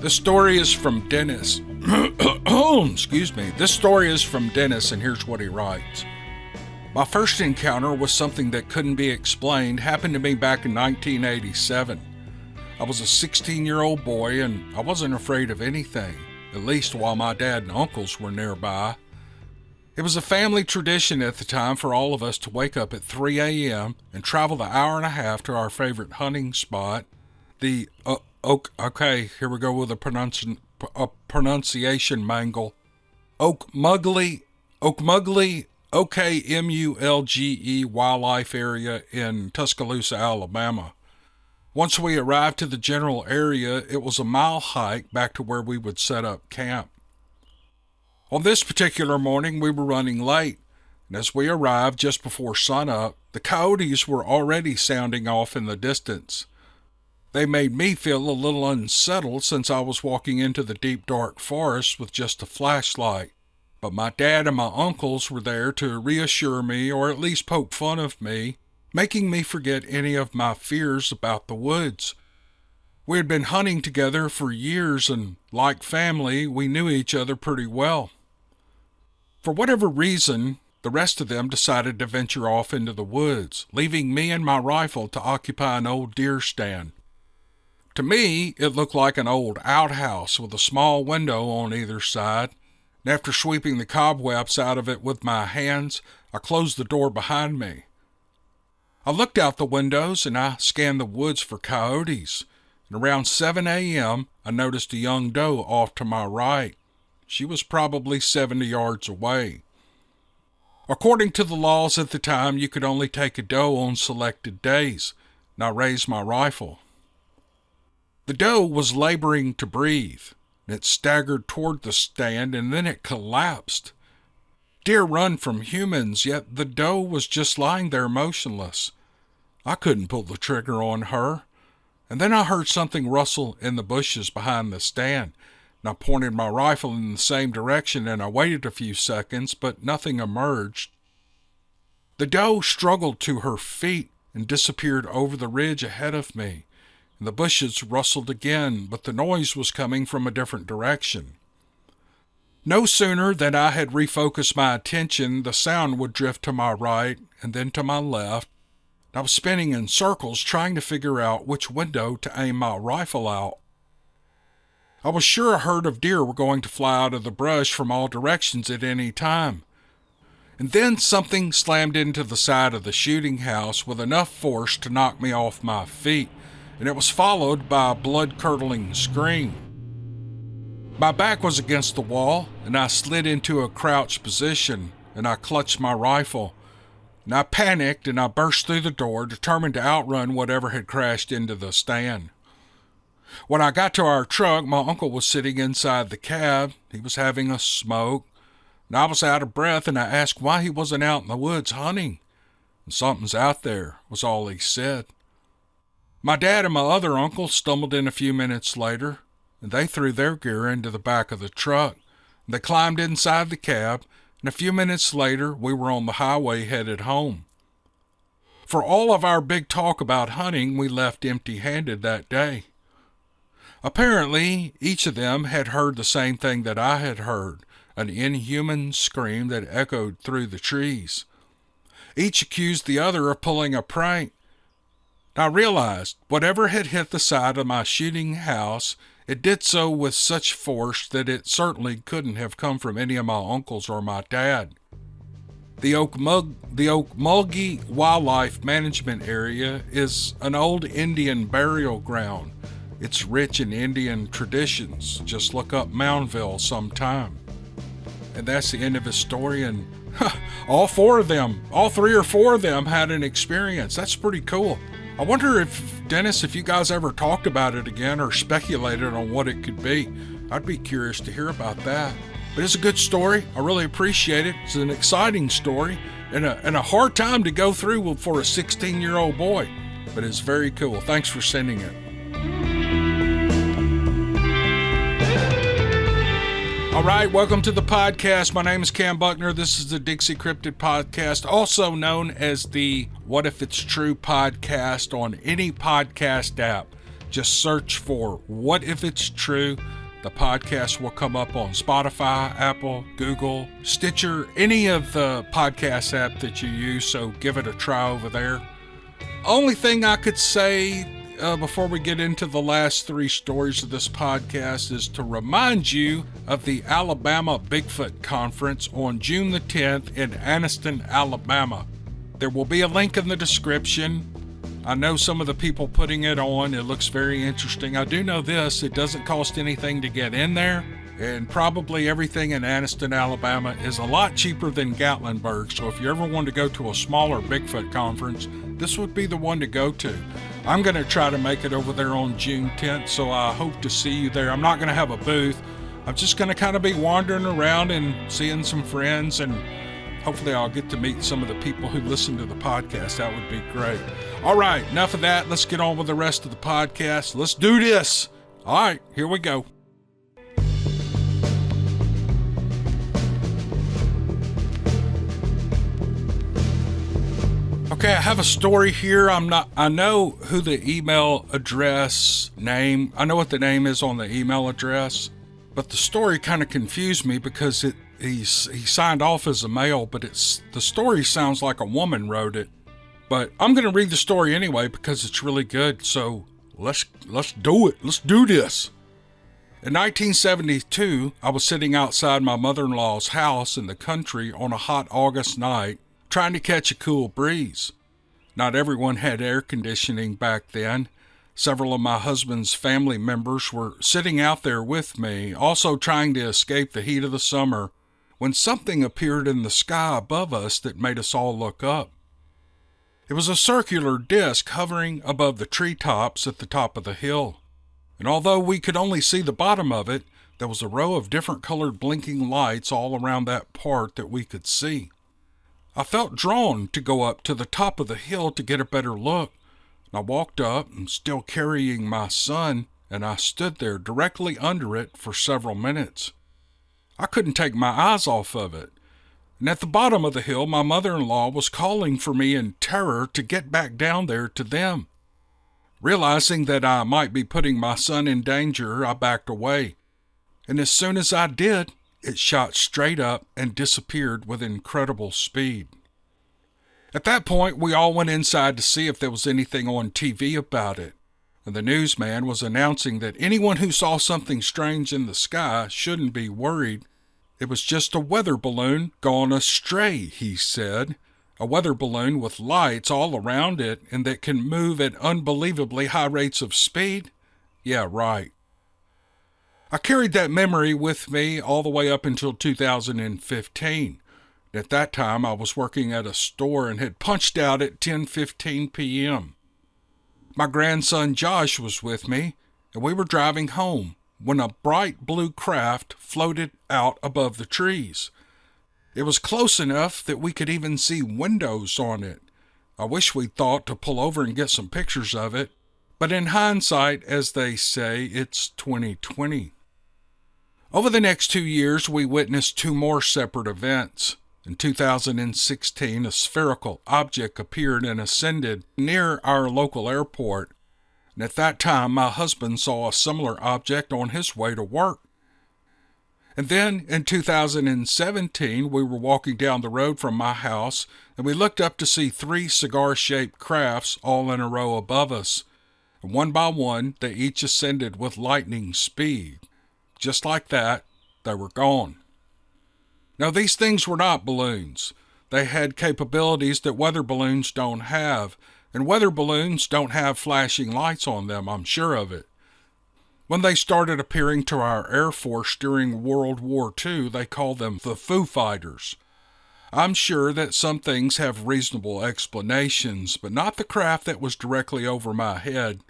This story is from Dennis. Excuse me. This story is from Dennis, and here's what he writes. My first encounter with something that couldn't be explained happened to me back in 1987. I was a 16-year-old boy, and I wasn't afraid of anything, at least while my dad and uncles were nearby. It was a family tradition at the time for all of us to wake up at 3 a.m. and travel the hour and a half to our favorite hunting spot, the okay, here we go with a pronunciation mangle. Okmulgee, OKMULGE Wildlife Area in Tuscaloosa, Alabama. Once we arrived to the general area, it was a mile hike back to where we would set up camp. On this particular morning, we were running late, and as we arrived just before sunup, the coyotes were already sounding off in the distance. They made me feel a little unsettled since I was walking into the deep dark forest with just a flashlight, but my dad and my uncles were there to reassure me or at least poke fun of me, making me forget any of my fears about the woods. We had been hunting together for years and, like family, we knew each other pretty well. For whatever reason, the rest of them decided to venture off into the woods, leaving me and my rifle to occupy an old deer stand. To me, it looked like an old outhouse with a small window on either side, and after sweeping the cobwebs out of it with my hands, I closed the door behind me. I looked out the windows and I scanned the woods for coyotes, and around 7 a.m., I noticed a young doe off to my right. She was probably 70 yards away. According to the laws at the time, you could only take a doe on selected days, and I raised my rifle. The doe was laboring to breathe, and it staggered toward the stand, and then it collapsed. Deer run from humans, yet the doe was just lying there motionless. I couldn't pull the trigger on her. And then I heard something rustle in the bushes behind the stand, and I pointed my rifle in the same direction, and I waited a few seconds, but nothing emerged. The doe struggled to her feet and disappeared over the ridge ahead of me. The bushes rustled again, but the noise was coming from a different direction. No sooner than I had refocused my attention, the sound would drift to my right and then to my left. I was spinning in circles trying to figure out which window to aim my rifle out. I was sure a herd of deer were going to fly out of the brush from all directions at any time. And then something slammed into the side of the shooting house with enough force to knock me off my feet, and it was followed by a blood-curdling scream. My back was against the wall, and I slid into a crouched position, and I clutched my rifle. And I panicked, and I burst through the door, determined to outrun whatever had crashed into the stand. When I got to our truck, my uncle was sitting inside the cab. He was having a smoke, and I was out of breath, and I asked why he wasn't out in the woods hunting. And "Something's out there," was all he said. My dad and my other uncle stumbled in a few minutes later, and they threw their gear into the back of the truck. They climbed inside the cab, and a few minutes later, we were on the highway headed home. For all of our big talk about hunting, we left empty-handed that day. Apparently, each of them had heard the same thing that I had heard, an inhuman scream that echoed through the trees. Each accused the other of pulling a prank. I realized whatever had hit the side of my shooting house, it did so with such force that it certainly couldn't have come from any of my uncles or my dad. The Okmulgee Wildlife Management Area is an old Indian burial ground. It's rich in Indian traditions. Just look up Moundville sometime. And that's the end of his story, and all three or four of them had an experience. That's pretty cool. I wonder if, Dennis, if you guys ever talked about it again or speculated on what it could be. I'd be curious to hear about that. But it's a good story. I really appreciate it. It's an exciting story and a hard time to go through for a 16-year-old boy. But it's very cool. Thanks for sending it. All right, welcome to the podcast. My name is Cam Buckner. This is the Dixiecryptid podcast, also known as the What If It's True podcast on any podcast app. Just search for What If It's True. The podcast will come up on Spotify, Apple, Google, Stitcher, any of the podcast app that you use, so give it a try over there. Only thing I could say before we get into the last three stories of this podcast is to remind you of the Alabama Bigfoot Conference on June the 10th in Anniston, Alabama. There will be a link in the description. I know some of the people putting it on. It looks very interesting. I do know this, it doesn't cost anything to get in there, and probably everything in Anniston, Alabama is a lot cheaper than Gatlinburg. So if you ever want to go to a smaller Bigfoot conference, this would be the one to go to. I'm going to try to make it over there on June 10th, so I hope to see you there. I'm not going to have a booth. I'm just going to kind of be wandering around and seeing some friends, and hopefully I'll get to meet some of the people who listen to the podcast. That would be great. All right, enough of that. Let's get on with the rest of the podcast. Let's do this. All right, here we go. Okay, I have a story here. I know who the email address name. I know what the name is on the email address, but the story kind of confused me because he signed off as a male, but the story sounds like a woman wrote it. But I'm going to read the story anyway because it's really good. So let's do it. Let's do this. In 1972, I was sitting outside my mother-in-law's house in the country on a hot August night, trying to catch a cool breeze. Not everyone had air conditioning back then. Several of my husband's family members were sitting out there with me, also trying to escape the heat of the summer, when something appeared in the sky above us that made us all look up. It was a circular disc hovering above the treetops at the top of the hill, and although we could only see the bottom of it, there was a row of different colored blinking lights all around that part that we could see. I felt drawn to go up to the top of the hill to get a better look. I walked up, and still carrying my son, and I stood there directly under it for several minutes. I couldn't take my eyes off of it. And at the bottom of the hill, my mother-in-law was calling for me in terror to get back down there to them. Realizing that I might be putting my son in danger, I backed away. And as soon as I did, it shot straight up and disappeared with incredible speed. At that point, we all went inside to see if there was anything on TV about it. And the newsman was announcing that anyone who saw something strange in the sky shouldn't be worried. It was just a weather balloon gone astray, he said. A weather balloon with lights all around it and that can move at unbelievably high rates of speed? Yeah, right. I carried that memory with me all the way up until 2015. At that time, I was working at a store and had punched out at 10:15 p.m. My grandson Josh was with me, and we were driving home when a bright blue craft floated out above the trees. It was close enough that we could even see windows on it. I wish we'd thought to pull over and get some pictures of it, but in hindsight, as they say, it's 2020. Over the next 2 years, we witnessed two more separate events. In 2016, a spherical object appeared and ascended near our local airport, and at that time my husband saw a similar object on his way to work. And then in 2017, we were walking down the road from my house, and we looked up to see three cigar-shaped crafts all in a row above us, and one by one they each ascended with lightning speed. Just like that, they were gone. Now, these things were not balloons. They had capabilities that weather balloons don't have, and weather balloons don't have flashing lights on them, I'm sure of it. When they started appearing to our Air Force during World War II, they called them the Foo Fighters. I'm sure that some things have reasonable explanations, but not the craft that was directly over my head.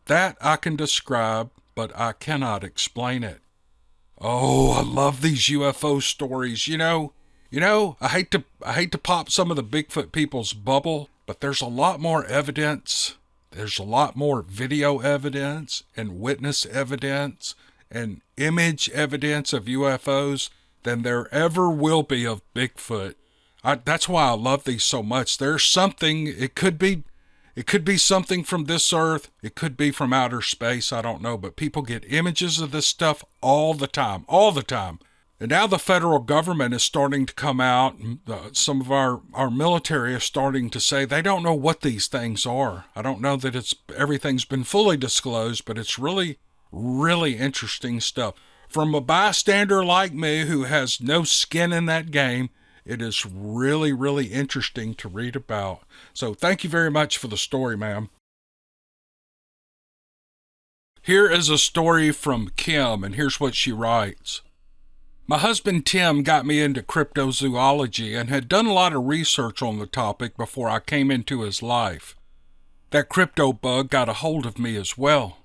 That I can describe, but I cannot explain it. Oh, I love these UFO stories. You know, I hate to pop some of the Bigfoot people's bubble, but there's a lot more evidence. There's a lot more video evidence and witness evidence and image evidence of UFOs than there ever will be of Bigfoot. That's why I love these so much. There's something, it could be It could be something from this earth. It could be from outer space. I don't know. But people get images of this stuff all the time. All the time. And now the federal government is starting to come out. And some of our military is starting to say they don't know what these things are. I don't know that everything's been fully disclosed, but it's really, really interesting stuff. From a bystander like me who has no skin in that game, it is really, really interesting to read about. So thank you very much for the story, ma'am. Here is a story from Kim, and here's what she writes. My husband Tim got me into cryptozoology and had done a lot of research on the topic before I came into his life. That crypto bug got a hold of me as well.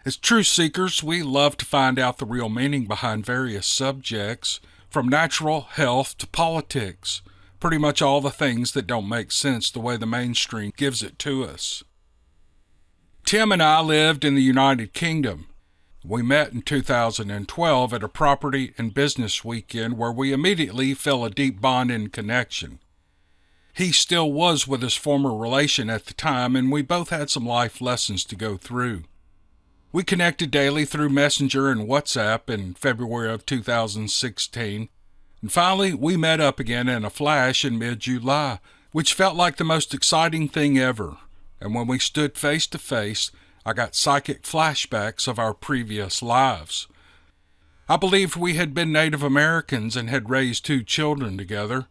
As truth seekers, we love to find out the real meaning behind various subjects, from natural health to politics, pretty much all the things that don't make sense the way the mainstream gives it to us. Tim and I lived in the United Kingdom. We met in 2012 at a property and business weekend where we immediately felt a deep bond and connection. He still was with his former relation at the time, and we both had some life lessons to go through. We connected daily through Messenger and WhatsApp in February of 2016, and finally we met up again in a flash in mid-July, which felt like the most exciting thing ever. And when we stood face to face, I got psychic flashbacks of our previous lives. I believed we had been Native Americans and had raised 2 children together.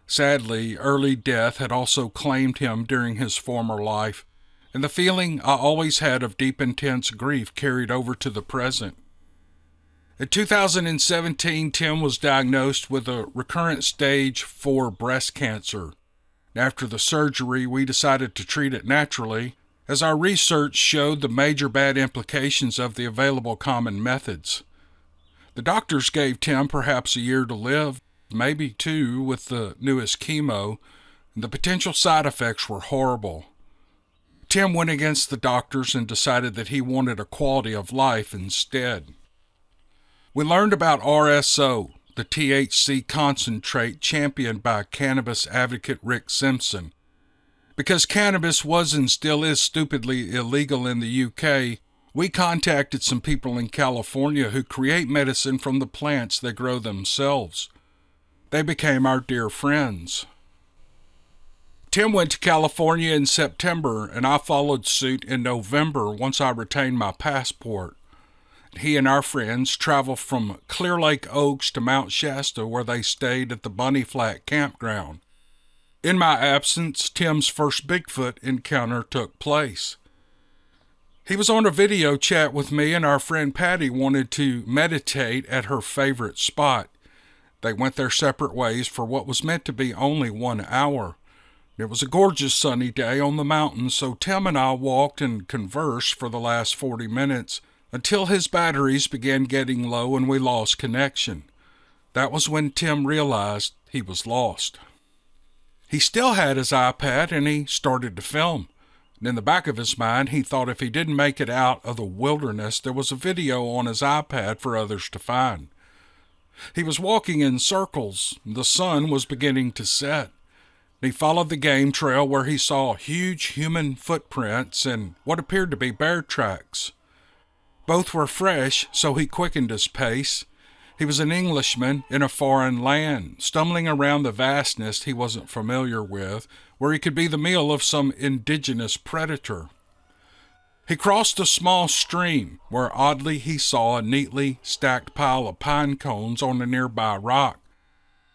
Sadly, early death had also claimed him during his former life, and the feeling I always had of deep, intense grief carried over to the present. In 2017, Tim was diagnosed with a recurrent stage 4 breast cancer. After the surgery, we decided to treat it naturally, as our research showed the major bad implications of the available common methods. The doctors gave Tim perhaps a year to live, maybe 2 with the newest chemo, and the potential side effects were horrible. Tim went against the doctors and decided that he wanted a quality of life instead. We learned about RSO, the THC concentrate championed by cannabis advocate Rick Simpson. Because cannabis was and still is stupidly illegal in the UK, we contacted some people in California who create medicine from the plants they grow themselves. They became our dear friends. Tim went to California in September, and I followed suit in November once I retained my passport. He and our friends traveled from Clear Lake Oaks to Mount Shasta, where they stayed at the Bunny Flat campground. In my absence, Tim's first Bigfoot encounter took place. He was on a video chat with me, and our friend Patty wanted to meditate at her favorite spot. They went their separate ways for what was meant to be only 1 hour. It was a gorgeous sunny day on the mountain, so Tim and I walked and conversed for the last 40 minutes until his batteries began getting low and we lost connection. That was when Tim realized he was lost. He still had his iPad and he started to film. And in the back of his mind, he thought if he didn't make it out of the wilderness, there was a video on his iPad for others to find. He was walking in circles. The sun was beginning to set. He followed the game trail where he saw huge human footprints and what appeared to be bear tracks. Both were fresh, so he quickened his pace. He was an Englishman in a foreign land, stumbling around the vastness he wasn't familiar with, where he could be the meal of some indigenous predator. He crossed a small stream, where oddly he saw a neatly stacked pile of pine cones on a nearby rock.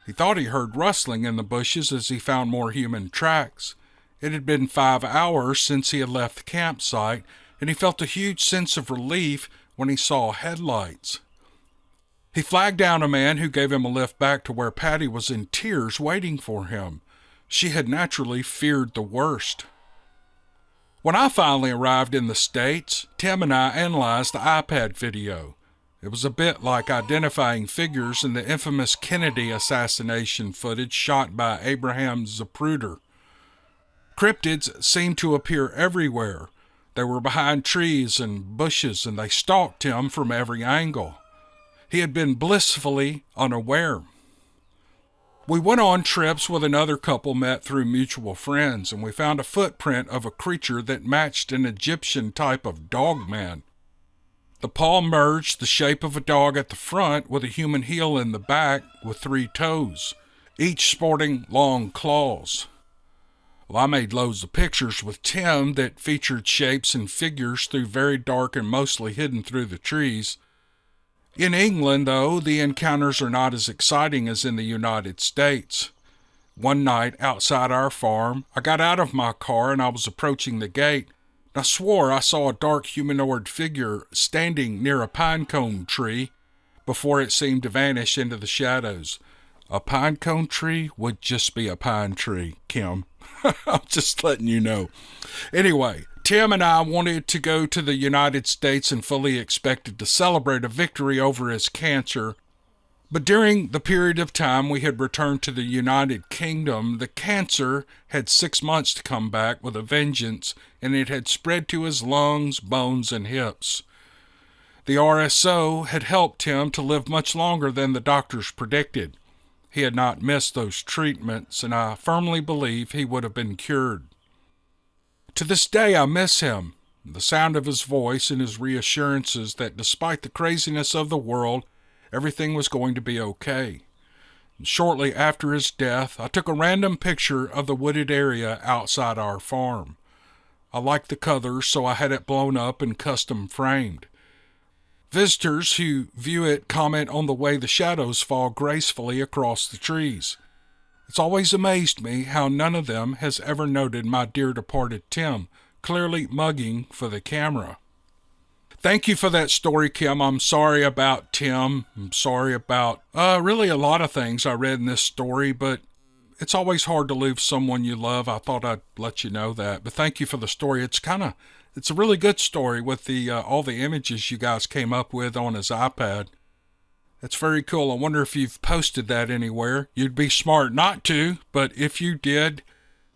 He thought he heard rustling in the bushes as he found more human tracks. It had been 5 hours since he had left the campsite, and he felt a huge sense of relief when he saw headlights. He flagged down a man who gave him a lift back to where Patty was in tears waiting for him. She had naturally feared the worst. When I finally arrived in the States, Tim and I analyzed the iPad video. It was a bit like identifying figures in the infamous Kennedy assassination footage shot by Abraham Zapruder. Cryptids seemed to appear everywhere. They were behind trees and bushes, and they stalked him from every angle. He had been blissfully unaware. We went on trips with another couple met through mutual friends, and we found a footprint of a creature that matched an Egyptian type of dogman. The paw merged the shape of a dog at the front with a human heel in the back with 3 toes, each sporting long claws. Well, I made loads of pictures with Tim that featured shapes and figures through very dark and mostly hidden through the trees. In England, though, the encounters are not as exciting as in the United States. One night, outside our farm, I got out of my car and I was approaching the gate. I swore I saw a dark humanoid figure standing near a pine cone tree before it seemed to vanish into the shadows. A pine cone tree would just be a pine tree, Kim. I'm just letting you know. Anyway, Tim and I wanted to go to the United States and fully expected to celebrate a victory over his cancer. But during the period of time we had returned to the United Kingdom, the cancer had 6 months to come back with a vengeance, and it had spread to his lungs, bones, and hips. The RSO had helped him to live much longer than the doctors predicted. He had not missed those treatments, and I firmly believe he would have been cured. To this day, I miss him, the sound of his voice and his reassurances that despite the craziness of the world, everything was going to be okay. And shortly after his death, I took a random picture of the wooded area outside our farm. I liked the colors, so I had it blown up and custom framed. Visitors who view it comment on the way the shadows fall gracefully across the trees. It's always amazed me how none of them has ever noted my dear departed Tim, clearly mugging for the camera. Thank you for that story, Kim. I'm sorry about Tim. I'm sorry about really a lot of things I read in this story, but it's always hard to lose someone you love. I thought I'd let you know that. But thank you for the story. It's a really good story with the all the images you guys came up with on his iPad. That's very cool. I wonder if you've posted that anywhere. You'd be smart not to, but if you did,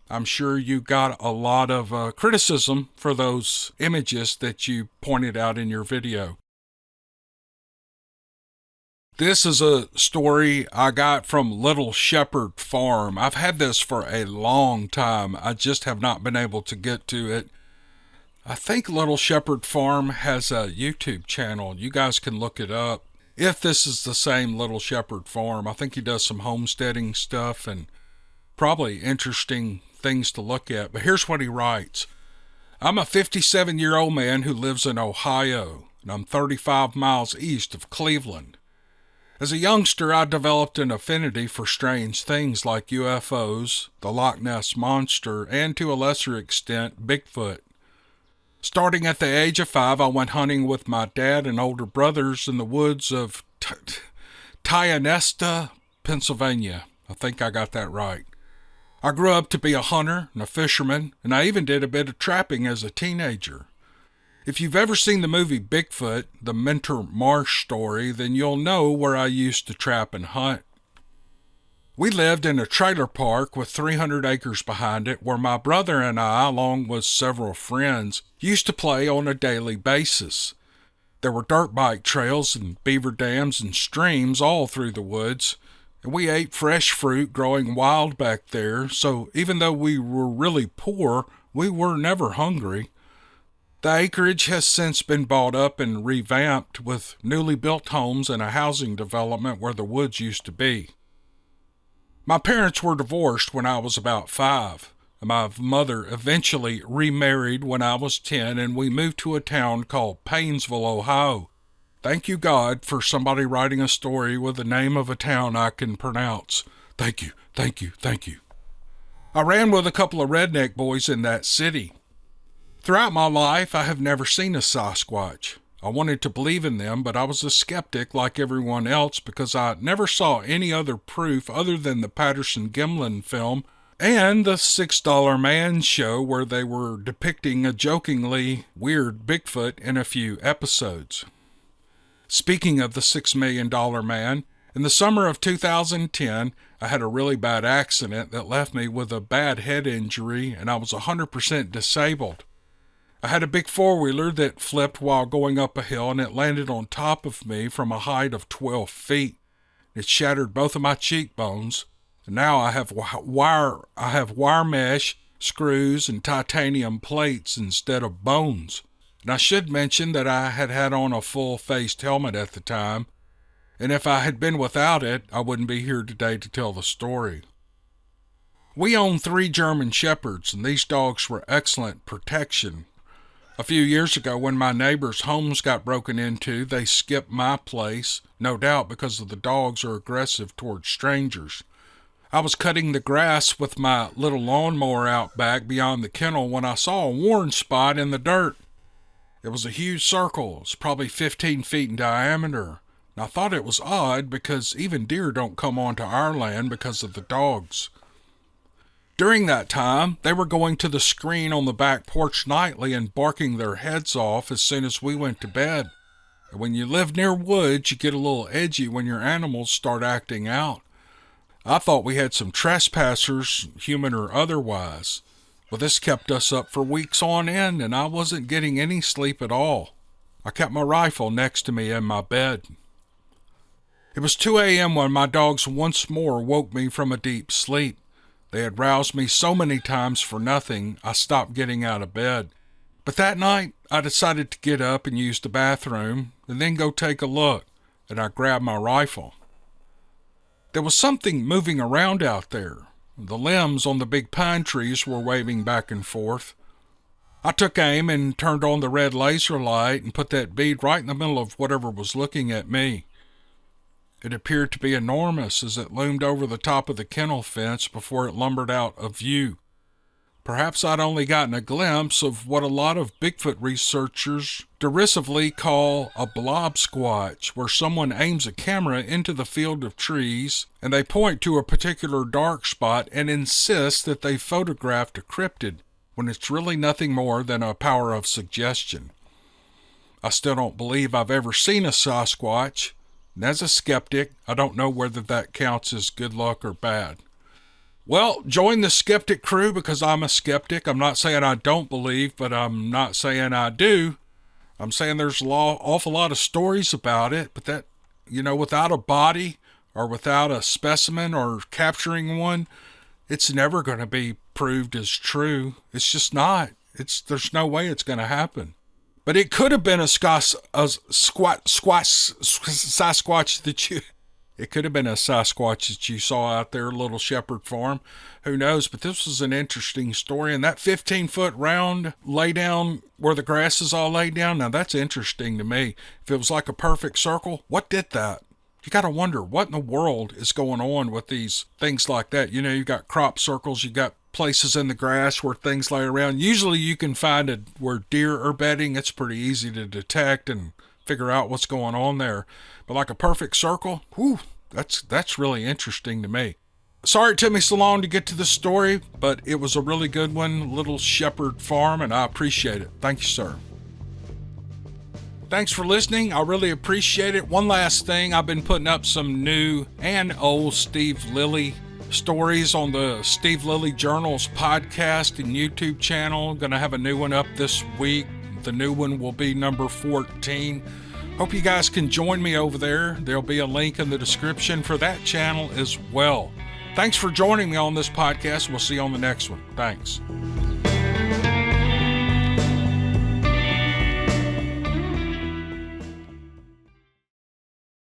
I'm sure you got a lot of criticism for those images that you pointed out in your video. This is a story I got from Little Shepherd Farm. I've had this for a long time. I just have not been able to get to it. I think Little Shepherd Farm has a YouTube channel. You guys can look it up. If this is the same Little Shepherd Farm, I think he does some homesteading stuff and probably interesting things to look at. But here's what he writes. I'm a 57-year-old man who lives in Ohio, and I'm 35 miles east of Cleveland. As a youngster, I developed an affinity for strange things like UFOs, the Loch Ness Monster, and to a lesser extent, Bigfoot. Starting at the age of 5, I went hunting with my dad and older brothers in the woods of Tionesta, Pennsylvania. I think I got that right. I grew up to be a hunter and a fisherman, and I even did a bit of trapping as a teenager. If you've ever seen the movie Bigfoot, the Mentor Marsh story, then you'll know where I used to trap and hunt. We lived in a trailer park with 300 acres behind it where my brother and I, along with several friends, used to play on a daily basis. There were dirt bike trails and beaver dams and streams all through the woods, and we ate fresh fruit growing wild back there, so even though we were really poor, we were never hungry. The acreage has since been bought up and revamped with newly built homes and a housing development where the woods used to be. My parents were divorced when I was about 5. My mother eventually remarried when I was 10, and we moved to a town called Paynesville, Ohio. Thank you, God, for somebody writing a story with the name of a town I can pronounce. Thank you, thank you, thank you. I ran with a couple of redneck boys in that city. Throughout my life, I have never seen a Sasquatch. I wanted to believe in them, but I was a skeptic like everyone else because I never saw any other proof other than the Patterson-Gimlin film and the $6 Man show where they were depicting a jokingly weird Bigfoot in a few episodes. Speaking of the $6 Million Man, in the summer of 2010, I had a really bad accident that left me with a bad head injury and I was 100% disabled. I had a big four-wheeler that flipped while going up a hill and it landed on top of me from a height of 12 feet. It shattered both of my cheekbones. Now I have wire mesh, screws, and titanium plates instead of bones. And I should mention that I had on a full-faced helmet at the time, and if I had been without it, I wouldn't be here today to tell the story. We own 3 German Shepherds, and these dogs were excellent protection. A few years ago, when my neighbors' homes got broken into, they skipped my place, no doubt because the dogs are aggressive towards strangers. I was cutting the grass with my little lawnmower out back beyond the kennel when I saw a worn spot in the dirt. It was a huge circle. It was probably 15 feet in diameter. And I thought it was odd because even deer don't come onto our land because of the dogs. During that time, they were going to the screen on the back porch nightly and barking their heads off as soon as we went to bed. And when you live near woods, you get a little edgy when your animals start acting out. I thought we had some trespassers, human or otherwise. Well, this kept us up for weeks on end, and I wasn't getting any sleep at all. I kept my rifle next to me in my bed. It was 2 a.m. when my dogs once more woke me from a deep sleep. They had roused me so many times for nothing, I stopped getting out of bed. But that night, I decided to get up and use the bathroom, and then go take a look, and I grabbed my rifle. There was something moving around out there. The limbs on the big pine trees were waving back and forth. I took aim and turned on the red laser light and put that bead right in the middle of whatever was looking at me. It appeared to be enormous as it loomed over the top of the kennel fence before it lumbered out of view. Perhaps I'd only gotten a glimpse of what a lot of Bigfoot researchers derisively call a blob squatch, where someone aims a camera into the field of trees and they point to a particular dark spot and insist that they photographed a cryptid when it's really nothing more than a power of suggestion. I still don't believe I've ever seen a Sasquatch. And as a skeptic, I don't know whether that counts as good luck or bad. Well, join the skeptic crew because I'm a skeptic. I'm not saying I don't believe, but I'm not saying I do. I'm saying there's an awful lot of stories about it, but that, without a body or without a specimen or capturing one, it's never going to be proved as true. It's just not. There's no way it's going to happen. But it could have been a Sasquatch that you saw out there, Little Shepherd Farm. Who knows? But this was an interesting story. And that 15-foot round laydown where the grass is all laid down, now that's interesting to me. If it was like a perfect circle, what did that? You got to wonder, what in the world is going on with these things like that? You got crop circles, you got places in the grass where things lay around. Usually you can find it where deer are bedding. It's pretty easy to detect and figure out what's going on there. But like a perfect circle, that's really interesting to me. Sorry it took me so long to get to the story, but it was a really good one, Little Shepherd Farm, and I appreciate it. Thank you, sir. Thanks for listening. I really appreciate it. One last thing, I've been putting up some new and old Steve Lilly stories on the Steve Lilly Journals podcast and YouTube channel. Going to have a new one up this week. The new one will be number 14. Hope you guys can join me over there. There'll be a link in the description for that channel as well. Thanks for joining me on this podcast. We'll see you on the next one. Thanks.